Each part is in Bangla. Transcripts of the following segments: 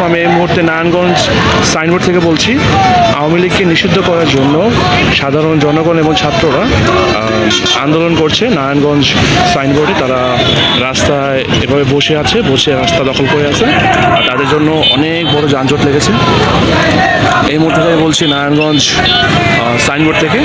আমি এই মুহূর্তে নারায়ণগঞ্জ সাইনবোর্ড থেকে বলছি। আওয়ামী লীগকে নিষিদ্ধ করার জন্য সাধারণ জনগণ এবং ছাত্ররা আন্দোলন করছে নারায়ণগঞ্জ সাইনবোর্ডে। তারা রাস্তায় এভাবে বসে রাস্তা দখল করে আছে, আর তাদের জন্য অনেক বড় যানজট লেগেছে। এই মুহূর্তে থেকে বলছি নারায়ণগঞ্জ সাইনবোর্ড থেকে।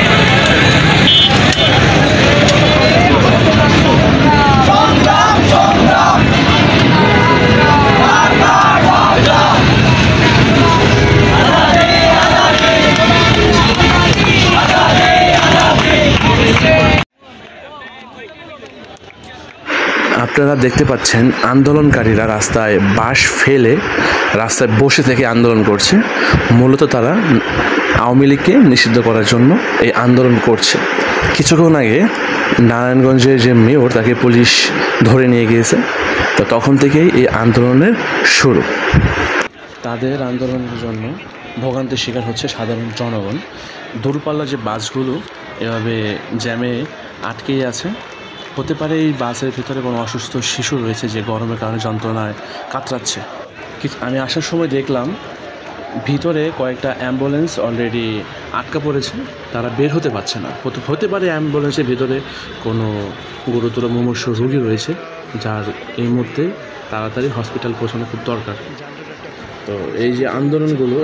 আপনারা দেখতে পাচ্ছেন আন্দোলনকারীরা রাস্তায় বাঁশ ফেলে রাস্তায় বসে থেকে আন্দোলন করছে। মূলত তারা আওয়ামী লীগকে নিষিদ্ধ করার জন্য এই আন্দোলন করছে। কিছুক্ষণ আগে নারায়ণগঞ্জের যে মেয়র তাকে পুলিশ ধরে নিয়ে গিয়েছে। তো তখন থেকেই এই আন্দোলনের শুরু। তাদের আন্দোলনের জন্য ভোগান্তির শিকার হচ্ছে সাধারণ জনগণ। দূরপাল্লার যে বাসগুলো এভাবে জ্যামে আটকেই আছে। হতে পারে এই বাসের ভিতরে কোনো অসুস্থ শিশু রয়েছে যে গরমের কারণে যন্ত্রণায় কাতরাচ্ছে। আমি আসার সময় দেখলাম ভিতরে কয়েকটা অ্যাম্বুলেন্স অলরেডি আটকা পড়েছে, তারা বের হতে পারছে না। হতে পারে অ্যাম্বুলেন্সের ভিতরে কোনো গুরুতর মুমূর্ষু রোগী রয়েছে, যার এই মুহূর্তে তাড়াতাড়ি হসপিটাল পৌঁছানো খুব দরকার। তো এই যে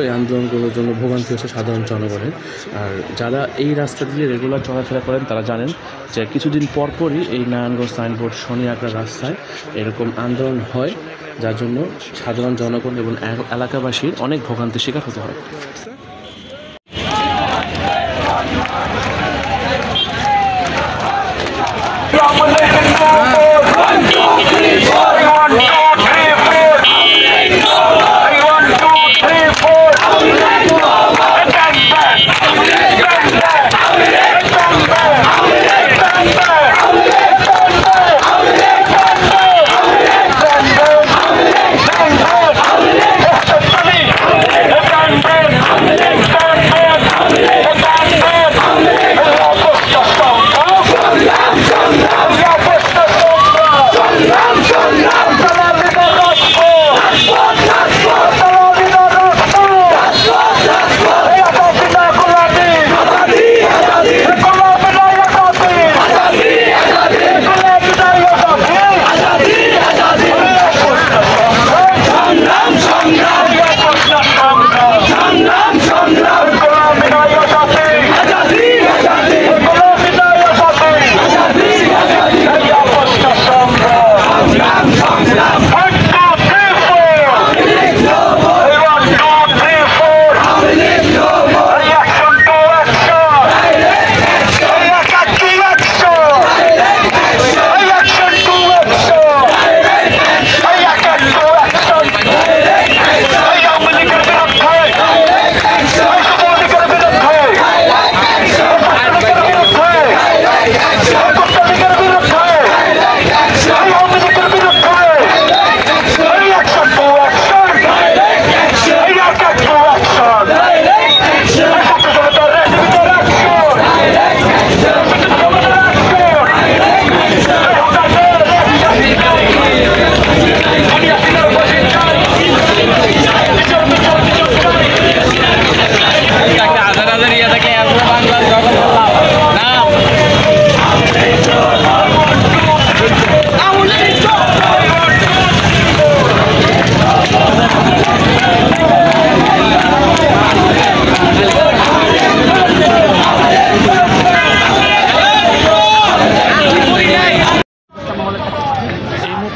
এই আন্দোলনগুলোর জন্য ভোগান্তি হচ্ছে সাধারণ জনগণের। আর যারা এই রাস্তা দিয়ে রেগুলার চলাফেরা করেন তারা জানেন যে কিছুদিন পরপরই এই নারায়ণগঞ্জ সাইনবোর্ড শনি আঁকড়া রাস্তায় এরকম আন্দোলন হয়, যার জন্য সাধারণ জনগণ এবং এলাকাবাসীর অনেক ভোগান্তির শিকার হতে হয়।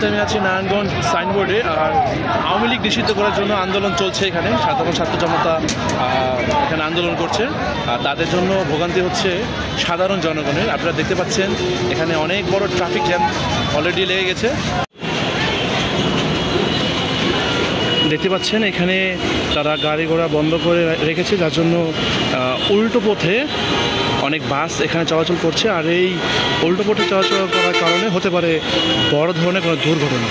আমি আছি নারায়ণগঞ্জ সাইনবোর্ডে। আর আওয়ামী লীগ নিষিদ্ধ করার জন্য আন্দোলন চলছে এখানে। সাধারণ ছাত্র জনতা এখানে আন্দোলন করছে, আর তাদের জন্য ভোগান্তি হচ্ছে সাধারণ জনগণের। আপনারা দেখতে পাচ্ছেন এখানে অনেক বড় ট্রাফিক জ্যাম অলরেডি লেগে গেছে। দেখতে পাচ্ছেন এখানে তারা গাড়ি ঘোড়া বন্ধ করে রেখেছে, যার জন্য উল্টো পথে অনেক বাস এখানে চলাচল করছে। আর এই উল্টো পথে চলাচল করার কারণে হতে পারে বড় ধরনের কোনো দুর্ঘটনা।